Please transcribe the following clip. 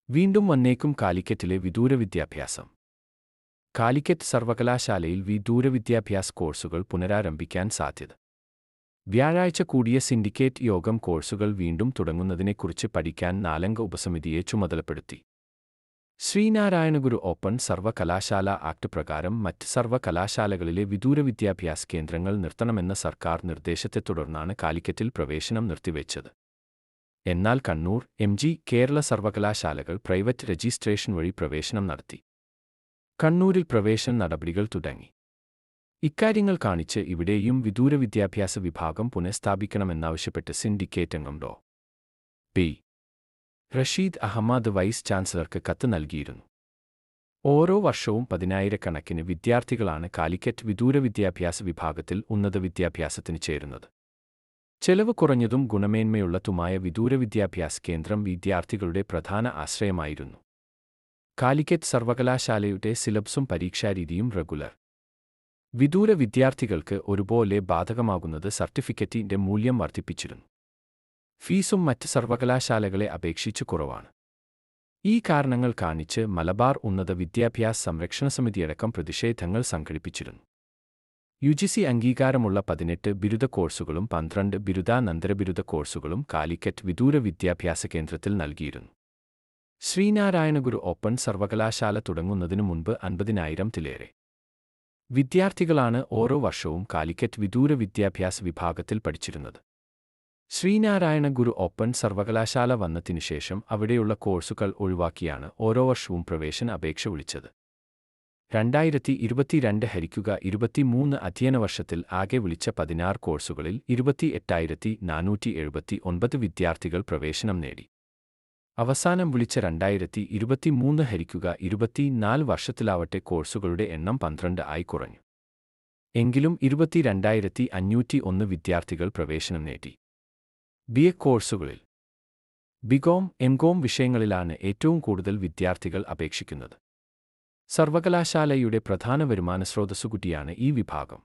വീണ്ടും വന്നേക്കും കാലിക്കറ്റിലെ വിദൂര വിദ്യാഭ്യാസം. കാലിക്കറ്റ് സർവകലാശാലയിൽ വിദൂര വിദ്യാഭ്യാസ കോഴ്സുകൾ പുനരാരംഭിക്കാൻ സാധ്യത. വ്യാഴാഴ്ച കൂടിയ സിൻഡിക്കേറ്റ് യോഗം കോഴ്സുകൾ വീണ്ടും തുടങ്ങുന്നതിനെക്കുറിച്ച് പഠിക്കാൻ 4 അംഗ ഉപസമിതിയെ ചുമതലപ്പെടുത്തി. ശ്രീനാരായണഗുരു ഓപ്പൺ സർവകലാശാല ആക്ട് പ്രകാരം മറ്റ് സർവകലാശാലകളിലെ വിദൂര വിദ്യാഭ്യാസ കേന്ദ്രങ്ങൾ നിർത്തണമെന്ന സർക്കാർ നിർദ്ദേശത്തെ തുടർന്നാണ് കാലിക്കറ്റിൽ പ്രവേശനം നിർത്തിവെച്ചത്. എന്നാൽ കണ്ണൂർ, എം.ജി. കേരള സർവകലാശാലകൾ പ്രൈവറ്റ് രജിസ്ട്രേഷൻ വഴി പ്രവേശനം നടത്തി. കണ്ണൂരിൽ പ്രവേശന നടപടികൾ തുടങ്ങി. ഇക്കാര്യങ്ങൾ കാണിച്ച് ഇവിടെയും വിദൂര വിദ്യാഭ്യാസ വിഭാഗം പുനഃസ്ഥാപിക്കണമെന്നാവശ്യപ്പെട്ട് സിൻഡിക്കേറ്റ് അംഗം ഡോ. പി. റഷീദ് അഹമ്മദ് വൈസ് ചാൻസലർക്ക് കത്ത് നൽകിയിരുന്നു. ഓരോ വർഷവും 10,000-കണക്കിന് വിദ്യാർത്ഥികളാണ് കാലിക്കറ്റ് വിദൂര വിദ്യാഭ്യാസ വിഭാഗത്തിൽ ഉന്നത വിദ്യാഭ്യാസത്തിന് ചേരുന്നത്. ചെലവ് കുറഞ്ഞതും ഗുണമേന്മയുള്ളതുമായ വിദൂര വിദ്യാഭ്യാസ കേന്ദ്രം വിദ്യാർത്ഥികളുടെ പ്രധാന ആശ്രയമായിരുന്നു. കാലിക്കറ്റ് സർവകലാശാലയുടെ സിലബസും പരീക്ഷാരീതിയും റെഗുലർ വിദൂര വിദ്യാർത്ഥികൾക്ക് ഒരുപോലെ ബാധകമാകുന്നത് സർട്ടിഫിക്കറ്റിന്റെ മൂല്യം വർദ്ധിപ്പിച്ചിരുന്നു. ഫീസും മറ്റ് സർവകലാശാലകളെ അപേക്ഷിച്ച് കുറവാണ്. ഈ കാരണങ്ങൾ കാണിച്ച് മലബാർ ഉന്നത വിദ്യാഭ്യാസ സംരക്ഷണ സമിതിയടക്കം പ്രതിഷേധങ്ങൾ സംഘടിപ്പിച്ചിരുന്നു. യുജിസി അംഗീകാരമുള്ള 18 ബിരുദ കോഴ്സുകളും 12 ബിരുദാനന്തര ബിരുദ കോഴ്സുകളും കാലിക്കറ്റ് വിദൂര വിദ്യാഭ്യാസ കേന്ദ്രത്തിൽ നൽകിയിരുന്നു. ശ്രീനാരായണഗുരു ഓപ്പൺ സർവകലാശാല തുടങ്ങുന്നതിനു മുൻപ് 50,000-ത്തിലേറെ വിദ്യാർത്ഥികളാണ് ഓരോ വർഷവും കാലിക്കറ്റ് വിദൂര വിദ്യാഭ്യാസ വിഭാഗത്തിൽ പഠിച്ചിരുന്നത്. ശ്രീനാരായണ ഗുരു ഓപ്പൺ സർവകലാശാല വന്നതിനുശേഷം അവിടെയുള്ള കോഴ്സുകൾ ഒഴിവാക്കിയാണ് ഓരോ വർഷവും പ്രവേശന അപേക്ഷ വിളിച്ചത്. 2022-23 അധ്യയന വർഷത്തിൽ ആകെ വിളിച്ച 16 കോഴ്സുകളിൽ 28,479 വിദ്യാർത്ഥികൾ പ്രവേശനം നേടി. അവസാനം വിളിച്ച 2023-24 വർഷത്തിലാവട്ടെ കോഴ്സുകളുടെ എണ്ണം 12 ആയി കുറഞ്ഞു. എങ്കിലും 22,501 വിദ്യാർത്ഥികൾ പ്രവേശനം നേടി. ബി.എ കോഴ്സുകളിൽ ബികോം, എംകോം വിഷയങ്ങളിലാണ് ഏറ്റവും കൂടുതൽ വിദ്യാർത്ഥികൾ അപേക്ഷിക്കുന്നത്. സർവകലാശാലയുടെ പ്രധാന വരുമാന സ്രോതസ്സുകൂടിയാണ് ഈ വിഭാഗം.